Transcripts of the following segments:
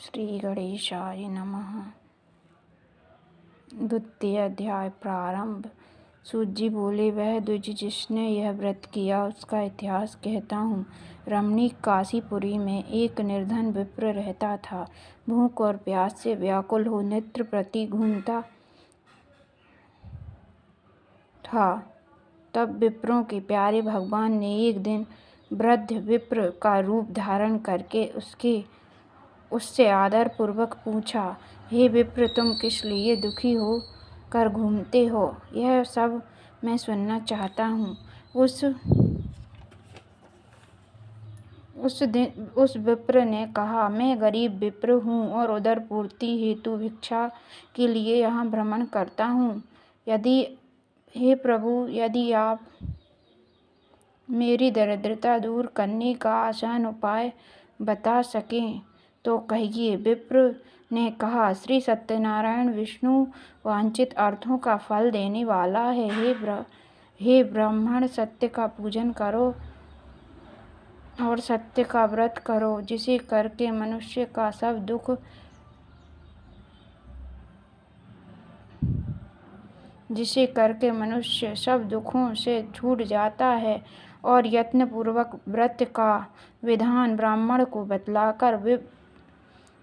श्री गणेशाय नमः। द्वितीय अध्याय प्रारंभ। सूत जी बोले, वह द्विज जिसने यह व्रत किया उसका इतिहास कहता हूँ। रमणीक काशीपुरी में एक निर्धन विप्र रहता था। भूख और प्यास से व्याकुल हो नित्र प्रति घूमता था। तब विप्रों के प्यारे भगवान ने एक दिन वृद्ध विप्र का रूप धारण करके उससे आदर पूर्वक पूछा, हे विप्र, तुम किस लिए दुखी हो कर घूमते हो? यह सब मैं सुनना चाहता हूँ। उस विप्र ने कहा, मैं गरीब विप्र हूँ और उदर पूर्ति हेतु भिक्षा के लिए यहाँ भ्रमण करता हूँ। हे प्रभु, यदि आप मेरी दरिद्रता दूर करने का आसान उपाय बता सकें तो कहिए। विप्र ने कहा, श्री सत्यनारायण विष्णु वांछित अर्थों का फल देने वाला है। हे ब्राह्मण, सत्य का पूजन करो और सत्य का व्रत करो, जिसे करके मनुष्य सब दुखों से छूट जाता है। और यत्नपूर्वक व्रत का विधान ब्राह्मण को बतलाकर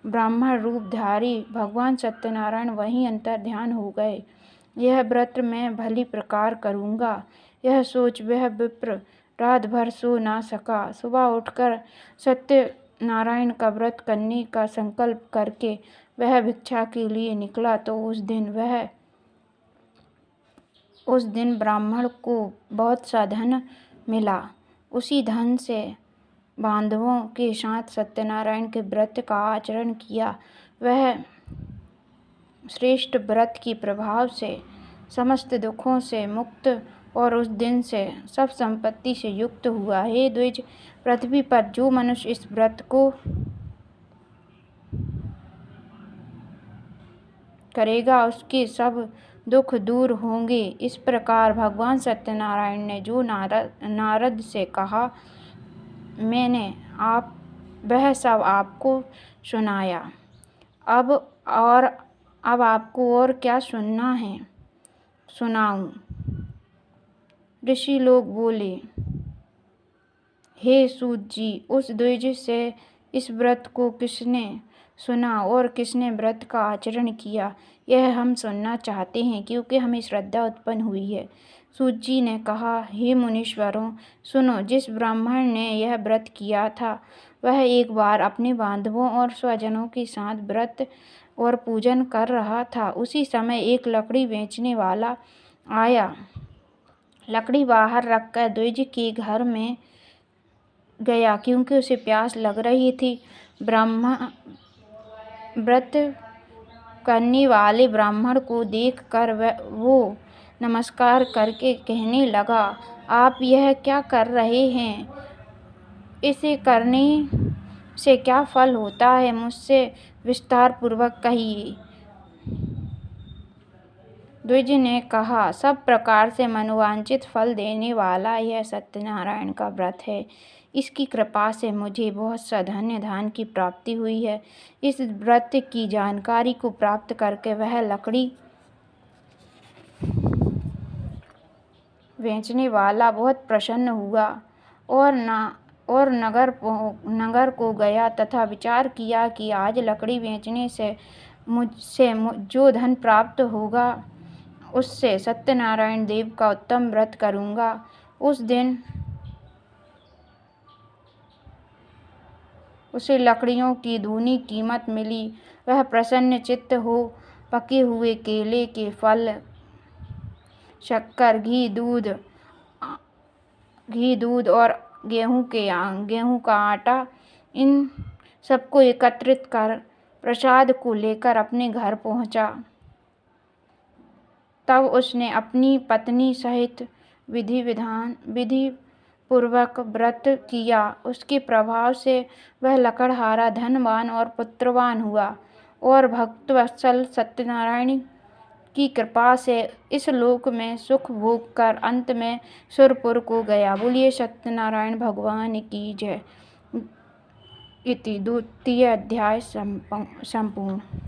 ब्राह्मण रूपधारी भगवान सत्यनारायण वहीं अंतर्ध्यान हो गए। यह व्रत मैं भली प्रकार करूँगा, यह सोच वह विप्र रात भर सो ना सका। सुबह उठकर सत्यनारायण का व्रत करने का संकल्प करके वह भिक्षा के लिए निकला तो उस दिन ब्राह्मण को बहुत सा धन मिला। उसी धन से बांधवों के साथ सत्यनारायण के व्रत का आचरण किया। वह श्रेष्ठ व्रत के प्रभाव से समस्त दुखों से मुक्त और उस दिन से सब संपत्ति से युक्त हुआ। हे द्विज, पृथ्वी पर जो मनुष्य इस व्रत को करेगा उसके सब दुख दूर होंगे। इस प्रकार भगवान सत्यनारायण ने जो नारद से कहा, मैंने वह सब आपको सुनाया। अब आपको और क्या सुनना है सुनाऊं? ऋषि लोग बोले, हे सूत जी, उस द्विज से इस व्रत को किसने सुना और किसने व्रत का आचरण किया, यह हम सुनना चाहते हैं, क्योंकि हमें श्रद्धा उत्पन्न हुई है। सूत जी ने कहा, हे मुनीश्वरों, सुनो। जिस ब्राह्मण ने यह व्रत किया था वह एक बार अपने बांधवों और स्वजनों के साथ व्रत और पूजन कर रहा था। उसी समय एक लकड़ी बेचने वाला आया। लकड़ी बाहर रखकर द्विज के घर में गया, क्योंकि उसे प्यास लग रही थी। व्रत करने वाले ब्राह्मण को देखकर वो नमस्कार करके कहने लगा, आप यह क्या कर रहे हैं? इसे करने से क्या फल होता है, मुझसे विस्तार पूर्वक कहिए। द्विज ने कहा, सब प्रकार से मनोवांछित फल देने वाला यह सत्यनारायण का व्रत है। इसकी कृपा से मुझे बहुत सा धन्य धान की प्राप्ति हुई है। इस व्रत की जानकारी को प्राप्त करके वह लकड़ी बेचने वाला बहुत प्रसन्न हुआ और नगर को गया तथा विचार किया कि आज लकड़ी बेचने से मुझसे जो धन प्राप्त होगा उससे सत्यनारायण देव का उत्तम व्रत करूँगा। उस दिन उसे लकड़ियों की दूनी कीमत मिली। वह प्रसन्न चित्त हो पके हुए केले के फल, शक्कर, घी, दूध और गेहूं का आटा, इन सबको एकत्रित कर प्रसाद को लेकर अपने घर पहुंचा। तब उसने अपनी पत्नी सहित विधि पूर्वक व्रत किया। उसके प्रभाव से वह लकड़हारा धनवान और पुत्रवान हुआ और भक्तवत्सल सत्यनारायण की कृपा से इस लोक में सुख भोग कर अंत में सुरपुर को गया। बोलिए सत्यनारायण भगवान की जय। इति द्वितीय अध्याय संपूर्ण।